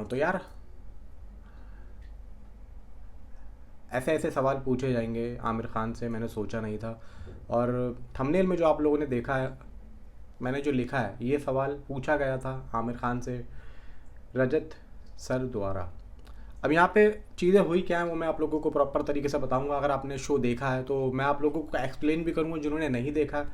तो यार ऐसे ऐसे सवाल पूछे जाएंगे आमिर खान से, मैंने सोचा नहीं था। और थंबनेल में जो आप लोगों ने देखा है, मैंने जो लिखा है, ये सवाल पूछा गया था आमिर खान से रजत सर द्वारा। अब यहाँ पे चीज़ें हुई क्या है वो मैं आप लोगों को प्रॉपर तरीके से बताऊंगा। अगर आपने शो देखा है तो मैं आप लोगों को एक्सप्लेन भी करूंगा, जिन्होंने नहीं देखा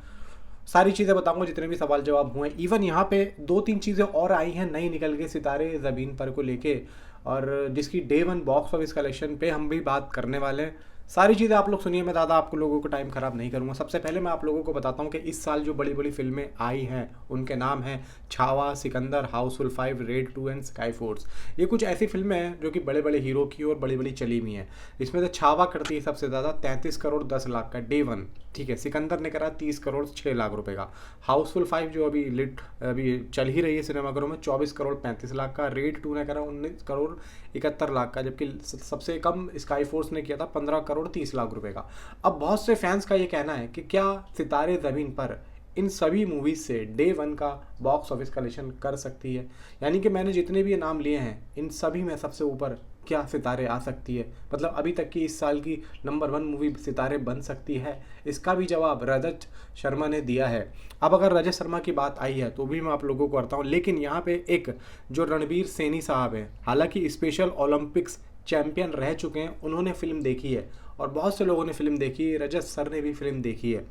सारी चीज़ें बताऊंगा, जितने भी सवाल जवाब हुए। इवन यहाँ पे दो तीन चीज़ें और आई हैं नई निकल के सितारे ज़मीन पर को लेके, और जिसकी day one box office collection पे हम भी बात करने वाले हैं। सारी चीज़ें आप लोग सुनिए, मैं ज़्यादा आपको लोगों को टाइम ख़राब नहीं करूँगा। सबसे पहले मैं आप लोगों को बताता हूँ कि इस साल जो बड़ी बड़ी फिल्में आई हैं उनके नाम हैं छावा, सिकंदर, हाउसफुल 5, रेड 2 एंड स्काई फोर्स। ये कुछ ऐसी फिल्में हैं जो कि बड़े बड़े हीरो की और बड़ी बड़ी चली हुई हैं। इसमें से छावा करती है सबसे ज़्यादा 33 करोड़ 10 लाख का डे वन, ठीक है। सिकंदर ने करा 30 करोड़ 6 लाख रुपए का। हाउसफुल 5 जो अभी चल ही रही है सिनेमाघरों में 24 करोड़ 35 लाख का। रेड 2 ने करा 19 करोड़ 71 लाख का, जबकि सबसे कम स्काई फोर्स ने किया था 15 करोड़ 30 लाख रुपए का। अब बहुत से फैंस का ये कहना है कि क्या सितारे ज़मीन पर इन सभी मूवीज़ से डे वन का बॉक्स ऑफिस कलेक्शन कर सकती है, यानी कि मैंने जितने भी ये नाम लिए हैं इन सभी में सबसे ऊपर क्या सितारे आ सकती है, मतलब अभी तक की इस साल की नंबर वन मूवी सितारे बन सकती है। इसका भी जवाब रजत शर्मा ने दिया है। अब अगर रजत शर्मा की बात आई है तो भी मैं आप लोगों को करता हूँ, लेकिन यहाँ पे एक जो रणवीर सैनी साहब हैं, हालांकि स्पेशल ओलंपिक्स चैंपियन रह चुके हैं, उन्होंने फिल्म देखी है और बहुत से लोगों ने फिल्म देखी है। रजत सर ने भी फिल्म देखी है,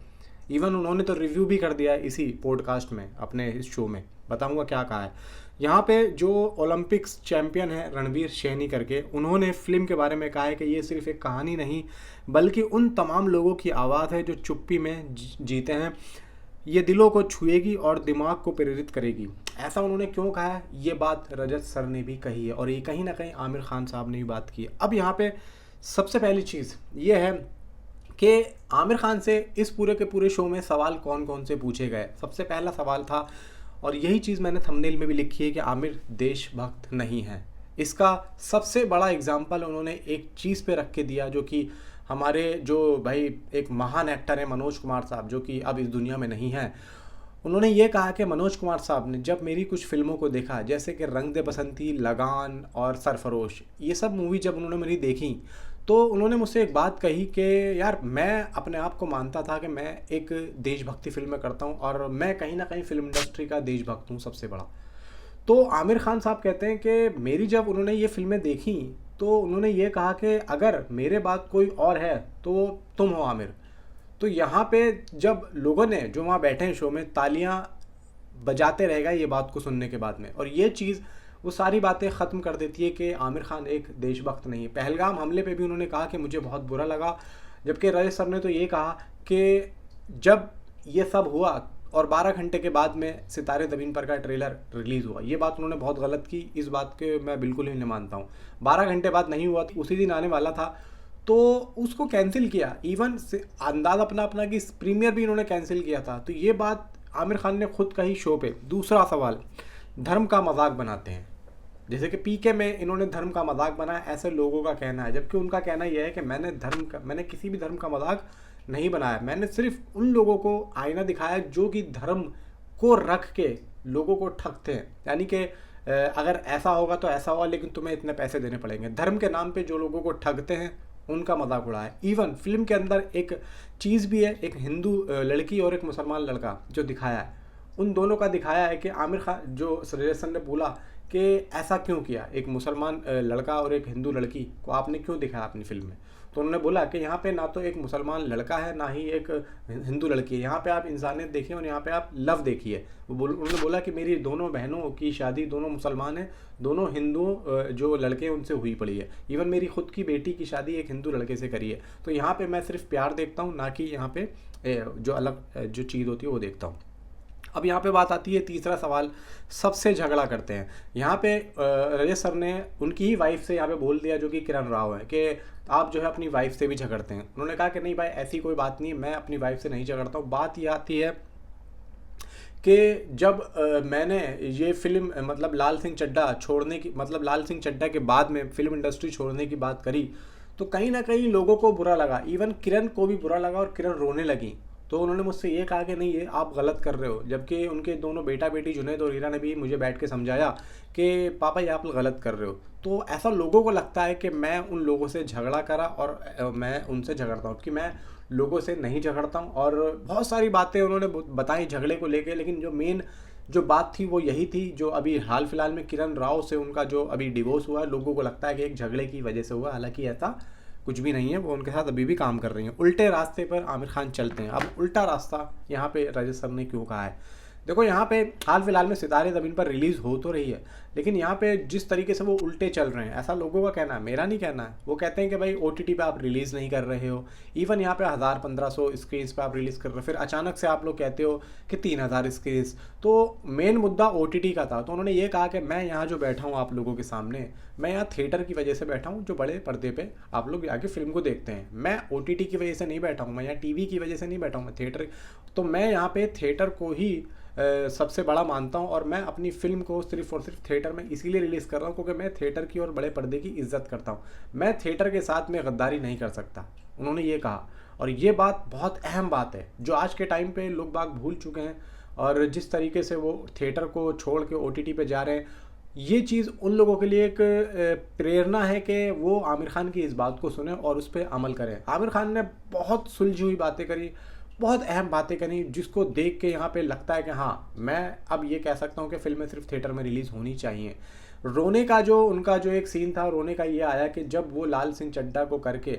इवन उन्होंने तो रिव्यू भी कर दिया है इसी पॉडकास्ट में, अपने इस शो में बताऊंगा क्या कहा है। यहाँ पे जो ओलंपिक्स चैंपियन है रणवीर सैनी करके, उन्होंने फिल्म के बारे में कहा है कि ये सिर्फ एक कहानी नहीं बल्कि उन तमाम लोगों की आवाज़ है जो चुप्पी में जीते हैं। ये दिलों को छुएगी और दिमाग को प्रेरित करेगी। ऐसा उन्होंने क्यों कहा है, ये बात रजत सर ने भी कही है और ये कहीं ना कहीं आमिर खान साहब ने भी बात की है। अब यहाँ पे सबसे पहली चीज़ ये है कि आमिर खान से इस पूरे के पूरे शो में सवाल कौन कौन से पूछे गए। सबसे पहला सवाल था, और यही चीज़ मैंने थंबनेल में भी लिखी है, कि आमिर देशभक्त नहीं है। इसका सबसे बड़ा एग्जाम्पल उन्होंने एक चीज़ पे रख के दिया, जो कि हमारे जो भाई एक महान एक्टर है मनोज कुमार साहब, जो कि अब इस दुनिया में नहीं है। उन्होंने ये कहा कि मनोज कुमार साहब ने जब मेरी कुछ फिल्मों को देखा, जैसे कि रंग दे बसंती, लगान और सरफरोश, ये सब मूवी जब उन्होंने मेरी देखी तो उन्होंने मुझसे एक बात कही कि यार मैं अपने आप को मानता था कि मैं एक देशभक्ति फिल्में करता हूँ और मैं कहीं ना कहीं फिल्म इंडस्ट्री का देशभक्त हूँ सबसे बड़ा। तो आमिर खान साहब कहते हैं कि मेरी जब उन्होंने ये फिल्में देखी तो उन्होंने ये कहा कि अगर मेरे बाद कोई और है तो तुम हो आमिर। तो यहाँ पे जब लोगों ने जो वहाँ बैठे हैं शो में तालियां बजाते रहेगा ये बात को सुनने के बाद में, और ये चीज़ वो सारी बातें ख़त्म कर देती है कि आमिर खान एक देशभक्त नहीं है। पहलगाम हमले पे भी उन्होंने कहा कि मुझे बहुत बुरा लगा, जबकि रजत सर ने तो ये कहा कि जब ये सब हुआ और 12 घंटे के बाद में सितारे ज़मीन पर का ट्रेलर रिलीज़ हुआ, ये बात उन्होंने बहुत गलत की। इस बात के मैं बिल्कुल ही नहीं मानता हूँ। 12 घंटे बाद नहीं हुआ, उसी दिन आने वाला था तो उसको कैंसिल किया। इवन अंदाज अपना अपना कि प्रीमियर भी इन्होंने कैंसिल किया था। तो ये बात आमिर खान ने खुद कही शो पे। दूसरा सवाल, धर्म का मजाक बनाते हैं, जैसे कि पीके में इन्होंने धर्म का मजाक बनाया, ऐसे लोगों का कहना है, जबकि उनका कहना यह है कि मैंने किसी भी धर्म का मजाक नहीं बनाया। मैंने सिर्फ उन लोगों को आईना दिखाया जो कि धर्म को रख के लोगों को ठगते हैं, यानी कि अगर ऐसा होगा तो ऐसा होगा लेकिन तुम्हें इतने पैसे देने पड़ेंगे। धर्म के नाम पे जो लोगों को ठगते हैं उनका मजाक उड़ाया। इवन फिल्म के अंदर एक चीज़ भी है, एक हिंदू लड़की और एक मुसलमान लड़का जो दिखाया है, उन दोनों का दिखाया है कि आमिर खान जो सजेशन ने बोला कि ऐसा क्यों किया, एक मुसलमान लड़का और एक हिंदू लड़की को आपने क्यों दिखाया अपनी फिल्म में। तो उन्होंने बोला कि यहाँ पे ना तो एक मुसलमान लड़का है ना ही एक हिंदू लड़की है, यहाँ पे आप इंसानियत देखिए और यहाँ पे आप लव देखिए। उन्होंने बोला कि मेरी दोनों बहनों की शादी, दोनों मुसलमान हैं, दोनों हिंदू जो लड़के हैं उनसे हुई पड़ी है। इवन मेरी खुद की बेटी की शादी एक हिंदू लड़के से करी है। तो यहाँ पे मैं सिर्फ प्यार देखता हूँ, ना कि यहाँ पे जो अलग जो चीज़ होती है वो देखता हूँ। अब यहाँ पे बात आती है तीसरा सवाल, सबसे झगड़ा करते हैं। यहाँ पे रजत सर ने उनकी ही वाइफ से यहाँ पे बोल दिया, जो कि किरण राव है, कि आप जो है अपनी वाइफ से भी झगड़ते हैं। उन्होंने कहा कि नहीं भाई ऐसी कोई बात नहीं है, मैं अपनी वाइफ से नहीं झगड़ता हूँ। बात ये आती है कि जब मैंने ये फिल्म मतलब लाल सिंह चड्ढा छोड़ने की, मतलब लाल सिंह चड्ढा के बाद में फिल्म इंडस्ट्री छोड़ने की बात करी तो कहीं ना कहीं लोगों को बुरा लगा। इवन किरण को भी बुरा लगा और किरण रोने लगी। तो उन्होंने मुझसे ये कहा कि नहीं, ये आप गलत कर रहे हो, जबकि उनके दोनों बेटा बेटी जुनैद और हीरा ने भी मुझे बैठ के समझाया कि पापा ये आप गलत कर रहे हो। तो ऐसा लोगों को लगता है कि मैं उन लोगों से झगड़ा करा और मैं उनसे झगड़ता हूँ, कि मैं लोगों से नहीं झगड़ता हूँ। और बहुत सारी बातें उन्होंने बताई झगड़े को लेके, लेकिन जो मेन जो बात थी वो यही थी, जो अभी हाल फिलहाल में किरण राव से उनका जो अभी डिवोर्स हुआ, लोगों को लगता है कि एक झगड़े की वजह से हुआ, हालांकि ऐसा कुछ भी नहीं है। वो उनके साथ अभी भी काम कर रही हैं। उल्टे रास्ते पर आमिर खान चलते हैं। अब उल्टा रास्ता यहाँ पे रजत सर ने क्यों कहा है? देखो, यहाँ पे हाल फिलहाल में सितारे ज़मीन पर रिलीज़ हो तो रही है, लेकिन यहाँ पे जिस तरीके से वो उल्टे चल रहे हैं, ऐसा लोगों का कहना है, मेरा नहीं कहना है। वो कहते हैं कि भाई OTT पे आप रिलीज़ नहीं कर रहे हो, इवन यहाँ पे 1000-1500 स्क्रीन्स पे आप रिलीज़ कर रहे हो, फिर अचानक से आप लोग कहते हो कि 3000 स्क्रीन्स। तो मेन मुद्दा OTT का था। तो उन्होंने ये कहा कि मैं यहाँ जो बैठा हूँ आप लोगों के सामने, मैं यहाँ थिएटर की वजह से बैठा हूँ, जो बड़े पर्दे पे आप लोग आके फिल्म को देखते हैं। मैं OTT की वजह से नहीं बैठा हूँ, मैं यहाँ TV की वजह से नहीं बैठा हूँ, मैं थिएटर। तो मैं यहाँ पे थिएटर को ही सबसे बड़ा मानता हूँ, और मैं अपनी फ़िल्म को सिर्फ और सिर्फ थिएटर में इसीलिए रिलीज़ कर रहा हूँ क्योंकि मैं थिएटर की और बड़े पर्दे की इज्जत करता हूँ। मैं थिएटर के साथ में गद्दारी नहीं कर सकता, उन्होंने ये कहा। और ये बात बहुत अहम बात है, जो आज के टाइम पे लोग बाग भूल चुके हैं। और जिस तरीके से वो थिएटर को छोड़ के OTT पे जा रहे हैं, ये चीज़ उन लोगों के लिए एक प्रेरणा है कि वो आमिर खान की इस बात को सुने और उस पर अमल करें। आमिर खान ने बहुत सुलझी हुई बातें करी, बहुत अहम बातें करी, जिसको देख के यहाँ पे लगता है कि हाँ, मैं अब ये कह सकता हूँ कि फिल्में सिर्फ थिएटर में रिलीज़ होनी चाहिए। रोने का जो उनका जो एक सीन था, रोने का ये आया कि जब वो लाल सिंह चड्ढा को करके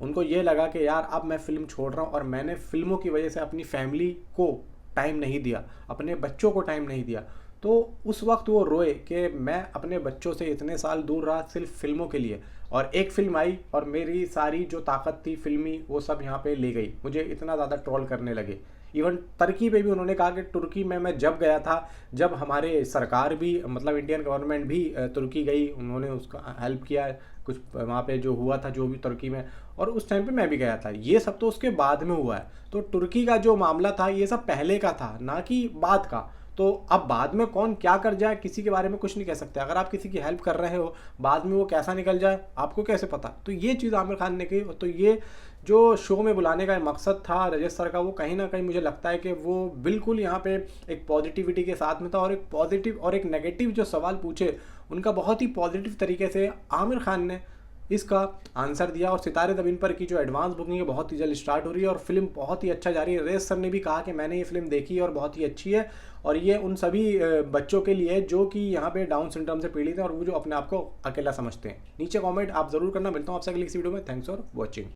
उनको ये लगा कि यार अब मैं फ़िल्म छोड़ रहा हूँ और मैंने फ़िल्मों की वजह से अपनी फैमिली को टाइम नहीं दिया, अपने बच्चों को टाइम नहीं दिया। तो उस वक्त वो रोए कि मैं अपने बच्चों से इतने साल दूर रहा सिर्फ फिल्मों के लिए, और एक फिल्म आई और मेरी सारी जो ताकत थी फिल्मी वो सब यहाँ पे ले गई, मुझे इतना ज़्यादा ट्रोल करने लगे। इवन तुर्की पे भी उन्होंने कहा कि तुर्की में मैं जब गया था, जब हमारे सरकार भी, मतलब इंडियन गवर्नमेंट भी तुर्की गई, उन्होंने उसका हेल्प किया कुछ वहाँ पे जो हुआ था जो भी तुर्की में, और उस टाइम पे मैं भी गया था। ये सब तो उसके बाद में हुआ है। तो तुर्की का जो मामला था ये सब पहले का था, ना कि बाद का। तो अब बाद में कौन क्या कर जाए किसी के बारे में कुछ नहीं कह सकते। अगर आप किसी की हेल्प कर रहे हो, बाद में वो कैसा निकल जाए आपको कैसे पता? तो ये चीज़ आमिर खान ने की। तो ये जो शो में बुलाने का मकसद था रजत सर का, वो कहीं ना कहीं मुझे लगता है कि वो बिल्कुल यहाँ पे एक पॉजिटिविटी के साथ में था, और एक पॉजिटिव और एक नेगेटिव जो सवाल पूछे उनका बहुत ही पॉजिटिव तरीके से आमिर खान ने इसका आंसर दिया। और सितारे ज़मीन पर की जो एडवांस बुकिंग है बहुत ही जल्द स्टार्ट हो रही है, और फिल्म बहुत ही अच्छा जा रही है। रेस सर ने भी कहा कि मैंने ये फिल्म देखी है और बहुत ही अच्छी है, और ये उन सभी बच्चों के लिए जो कि यहाँ पे डाउन सिंड्रोम से पीड़ित हैं और वो जो अपने आप को अकेला समझते हैं। नीचे कमेंट आप ज़रूर करना। मिलता हूँ आपसे अगली किसी वीडियो में। Thanks for watching.